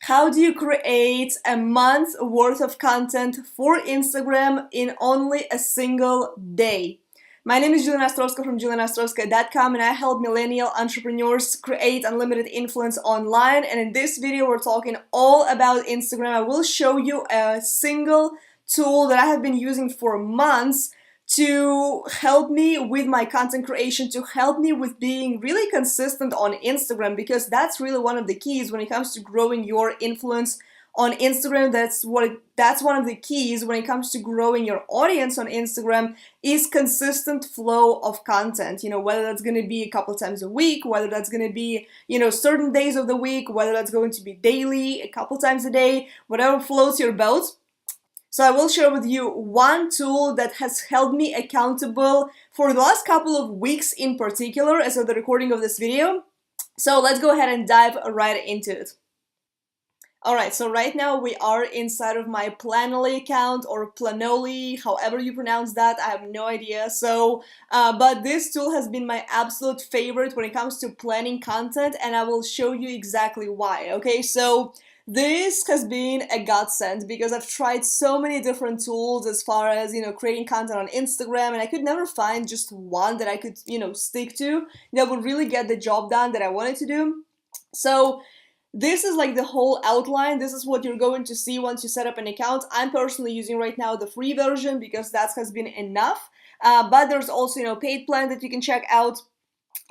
How do you create a month worth of content for Instagram in only a single day? My name is Jelena Ostrovska from JelenaOstrovska.com, and I help millennial entrepreneurs create unlimited influence online. And in this video, we're talking all about Instagram. I will show you a single tool that I have been using for months to help me with my content creation, to help me with being really consistent on Instagram, because that's really one of the keys when it comes to growing your influence on Instagram. That's one of the keys when it comes to growing your audience on Instagram, is consistent flow of content. Whether that's going to be a couple times a week, whether that's going to be, certain days of the week, whether that's going to be daily, a couple times a day, whatever floats your boat. So I will share with you one tool that has held me accountable for the last couple of weeks in particular as of the recording of this video. So let's go ahead and dive right into it. Alright, so right now we are inside of my Planoly account, or Planoly, however you pronounce that, I have no idea. But this tool has been my absolute favorite when it comes to planning content, and I will show you exactly why. Okay, so this has been a godsend because I've tried so many different tools as far as, creating content on Instagram, and I could never find just one that I could, stick to that would really get the job done that I wanted to do. So this is like the whole outline. This is what you're going to see once you set up an account. I'm personally using right now the free version because that has been enough. But there's also, paid plan that you can check out.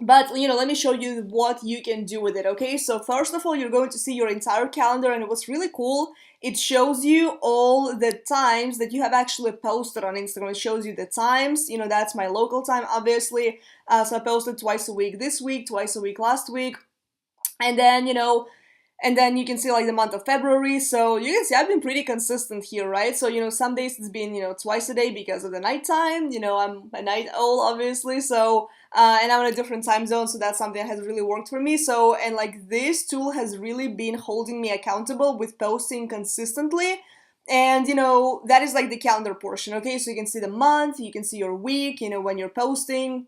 But, let me show you what you can do with it, okay? So first of all, you're going to see your entire calendar, and what's really cool, it shows you all the times that you have actually posted on Instagram. It shows you the times, that's my local time, obviously. So I posted twice a week this week, twice a week last week. And then, and then you can see like the month of February. So you can see I've been pretty consistent here, right? So, some days it's been, twice a day because of the nighttime. I'm a night owl, obviously. So, and I'm in a different time zone. So that's something that has really worked for me. So, and like this tool has really been holding me accountable with posting consistently. And, that is like the calendar portion. Okay, so you can see the month, you can see your week, when you're posting.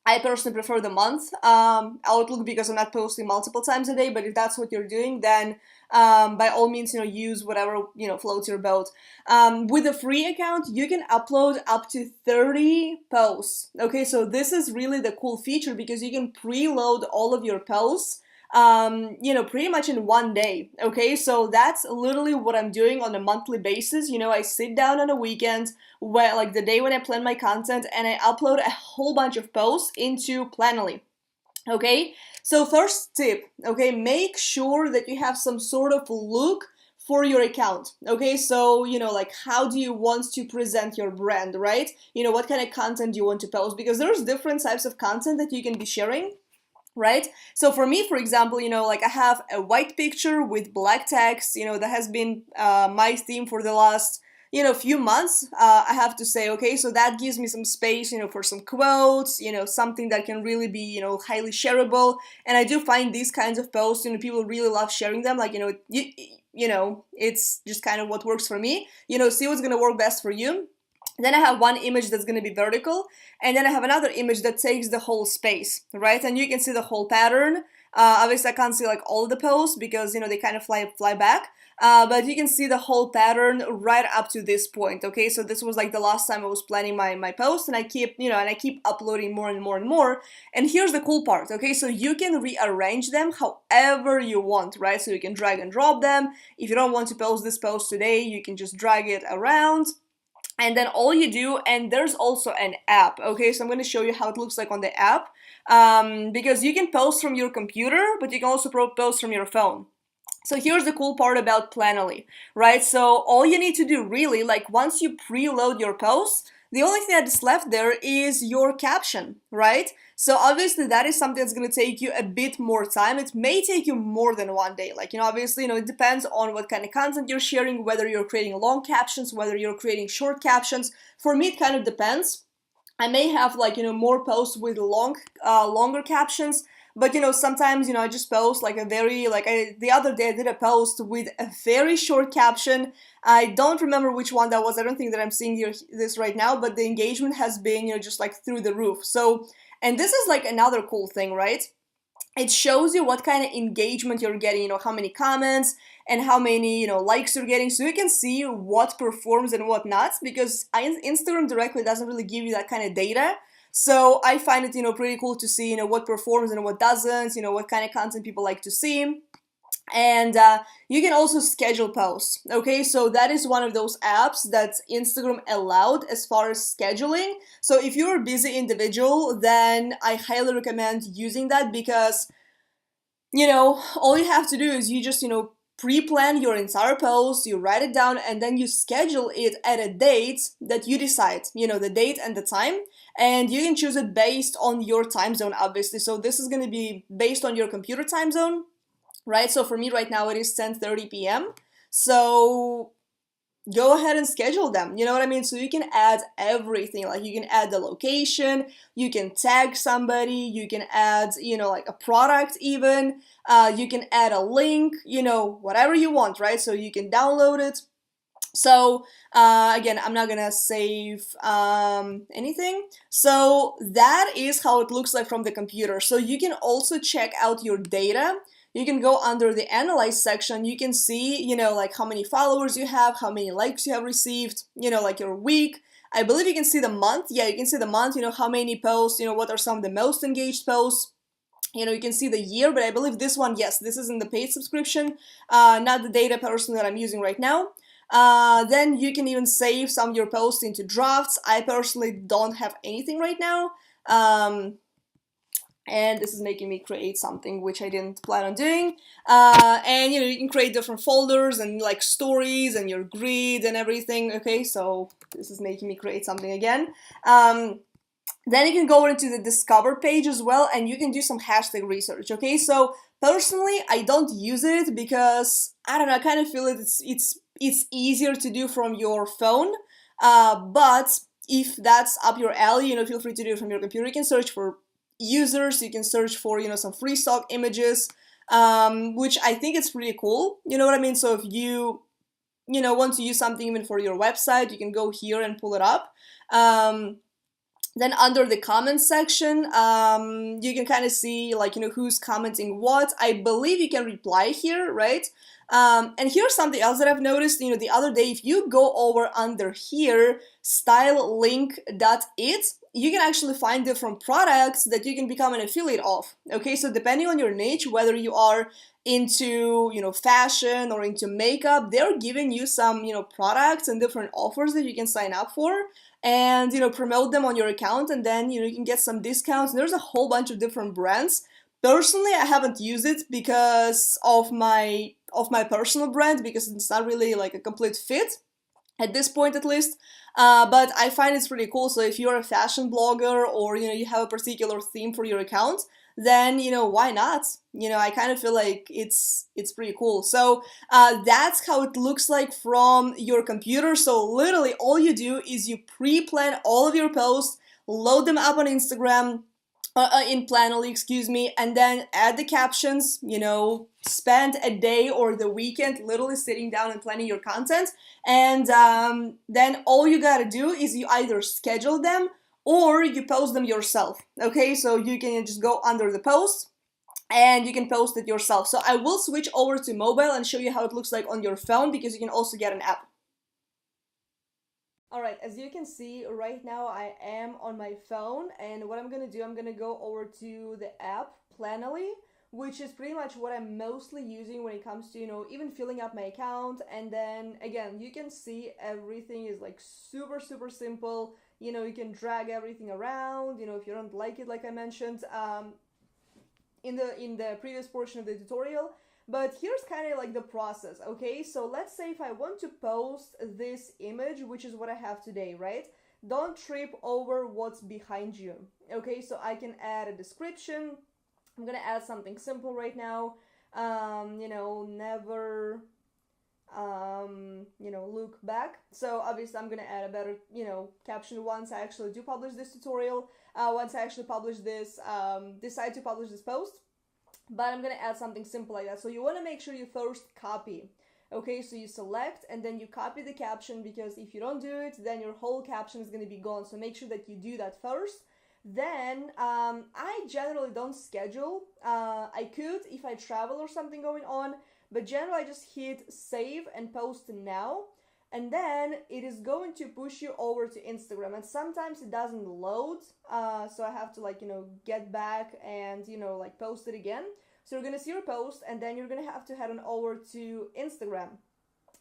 I personally prefer the month outlook because I'm not posting multiple times a day, but if that's what you're doing, then by all means, use whatever, floats your boat. With a free account, you can upload up to 30 posts. Okay, so this is really the cool feature because you can preload all of your posts pretty much in one day. Okay, so that's literally what I'm doing on a monthly basis. I sit down on a weekend, where like the day when I plan my content, and I upload a whole bunch of posts into Planoly. Okay, so first tip, okay, make sure that you have some sort of look for your account. Okay, so like how do you want to present your brand, right? What kind of content do you want to post, because there's different types of content that you can be sharing. Right? So for me, for example, like I have a white picture with black text, that has been my theme for the last, few months, I have to say. Okay, so that gives me some space, for some quotes, something that can really be, highly shareable. And I do find these kinds of posts, people really love sharing them. Like, it's just kind of what works for me. See what's going to work best for you. Then I have one image that's going to be vertical, and then I have another image that takes the whole space, right? And you can see the whole pattern. Obviously, I can't see like all the posts because, they kind of fly back. But you can see the whole pattern right up to this point, okay? So this was like the last time I was planning my post, and I keep, I keep uploading more and more and more. And here's the cool part, okay? So you can rearrange them however you want, right? So you can drag and drop them. If you don't want to post this post today, you can just drag it around. And then all you do, and there's also an app, okay? So I'm going to show you how it looks like on the app, because you can post from your computer, but you can also post from your phone. So here's the cool part about Planoly, right? So all you need to do really, like once you preload your posts, the only thing that is left there is your caption, right? So obviously that is something that's going to take you a bit more time. It may take you more than one day. Like, obviously, it depends on what kind of content you're sharing, whether you're creating long captions, whether you're creating short captions. For me, it kind of depends. I may have like, more posts with longer captions. But, sometimes, I just post like the other day I did a post with a very short caption. I don't remember which one that was. I don't think that I'm seeing this right now, but the engagement has been, just like through the roof. So, and this is like another cool thing, right? it shows you what kind of engagement you're getting, how many comments and how many, likes you're getting, so you can see what performs and what not, because Instagram directly doesn't really give you that kind of data. So I find it, pretty cool to see, what performs and what doesn't, what kind of content people like to see. And you can also schedule posts. Okay, so that is one of those apps that Instagram allowed as far as scheduling. So if you're a busy individual, then I highly recommend using that, because all you have to do is you just pre-plan your entire post, you write it down, and then you schedule it at a date that you decide, the date and the time, and you can choose it based on your time zone, obviously. So this is going to be based on your computer time zone, right? So for me right now it is 10:30 p.m. So go ahead and schedule them, you know what I mean? So you can add everything, like you can add the location, you can tag somebody, you can add, like a product even, you can add a link, whatever you want, right? So you can download it. So again, I'm not gonna save anything. So that is how it looks like from the computer. So you can also check out your data. You can go under the analyze section. You can see, like how many followers you have, how many likes you have received, like your week. I believe you can see the month. Yeah, you can see the month, how many posts, what are some of the most engaged posts. You can see the year, but I believe this one, yes, this is in the paid subscription, not the data person that I'm using right now. Then you can even save some of your posts into drafts. I personally don't have anything right now. And this is making me create something which I didn't plan on doing. And you can create different folders and like stories and your grid and everything. Okay, so this is making me create something again. Then you can go into the discover page as well, and you can do some hashtag research. Okay, so personally I don't use it because I don't know, I kind of feel it's easier to do from your phone. But if that's up your alley, feel free to do it from your computer. You can search for users, you can search for some free stock images, which I think it's pretty cool, you know what I mean? So if you want to use something even for your website, you can go here and pull it up. Then under the comments section, you can kind of see like who's commenting what. I believe you can reply here, right? And here's something else that I've noticed, the other day. If you go over under here, stylelink.it, you can actually find different products that you can become an affiliate of. Okay, so depending on your niche, whether you are into fashion or into makeup, they're giving you some products and different offers that you can sign up for and promote them on your account, and then you can get some discounts. There's a whole bunch of different brands. Personally, I haven't used it because of my personal brand, because it's not really like a complete fit at this point, at least. But I find it's pretty cool. So if you're a fashion blogger or you have a particular theme for your account, then why not? I kind of feel like it's pretty cool. So that's how it looks like from your computer. So literally all you do is you pre-plan all of your posts, load them up on Instagram, in Planoly, excuse me, and then add the captions, spend a day or the weekend literally sitting down and planning your content. And then all you gotta do is you either schedule them or you post them yourself. Okay, so you can just go under the post and you can post it yourself. So I will switch over to mobile and show you how it looks like on your phone, because you can also get an app. Alright, as you can see right now I am on my phone, and what I'm gonna do, I'm gonna go over to the app Planoly, which is pretty much what I'm mostly using when it comes to, even filling up my account. And then again, you can see everything is like super simple. You can drag everything around, if you don't like it, like I mentioned in the previous portion of the tutorial. But here's kind of like the process, okay? So let's say if I want to post this image, which is what I have today, right? Don't trip over what's behind you, okay? So I can add a description. I'm gonna add something simple right now. Never, look back. So obviously I'm gonna add a better, caption once I actually do publish this tutorial, once I actually publish this, decide to publish this post. But I'm gonna add something simple like that. So you want to make sure you first copy. Okay, so you select and then you copy the caption, because if you don't do it, then your whole caption is going to be gone. So make sure that you do that first. Then I generally don't schedule. I could if I travel or something going on, but generally I just hit save and post now, and then it is going to push you over to Instagram. And sometimes it doesn't load, so I have to like get back and like post it again. So you're gonna see your post, and then you're gonna have to head on over to Instagram.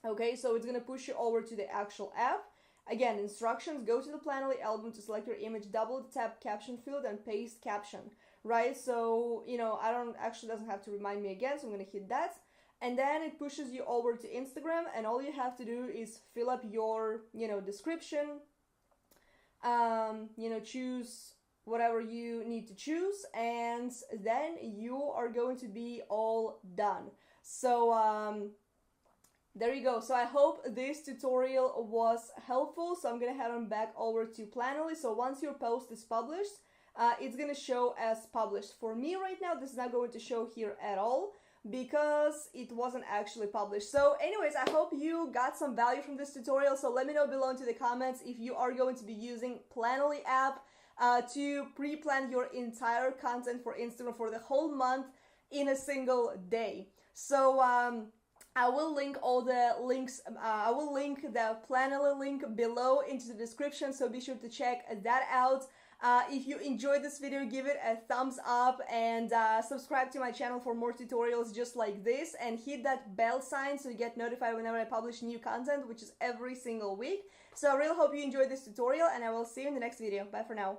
Okay, so it's gonna push you over to the actual app. Again, instructions: go to the Planoly album to select your image, double tap caption field, and paste caption. Right? So I don't actually doesn't have to remind me again, so I'm gonna hit that. And then it pushes you over to Instagram, and all you have to do is fill up your description, choose whatever you need to choose, and then you are going to be all done. So there you go. So I hope this tutorial was helpful. So I'm gonna head on back over to Planoly. So once your post is published, it's gonna show as published. For me right now, this is not going to show here at all because it wasn't actually published. So anyways, I hope you got some value from this tutorial. So let me know below into the comments if you are going to be using Planoly app to pre-plan your entire content for Instagram for the whole month in a single day. So I will link all the links. I will link the Planoly link below into the description, so be sure to check that out. If you enjoyed this video, give it a thumbs up, and subscribe to my channel for more tutorials just like this, and hit that bell sign so you get notified whenever I publish new content, which is every single week. So I really hope you enjoyed this tutorial, and I will see you in the next video. Bye for now.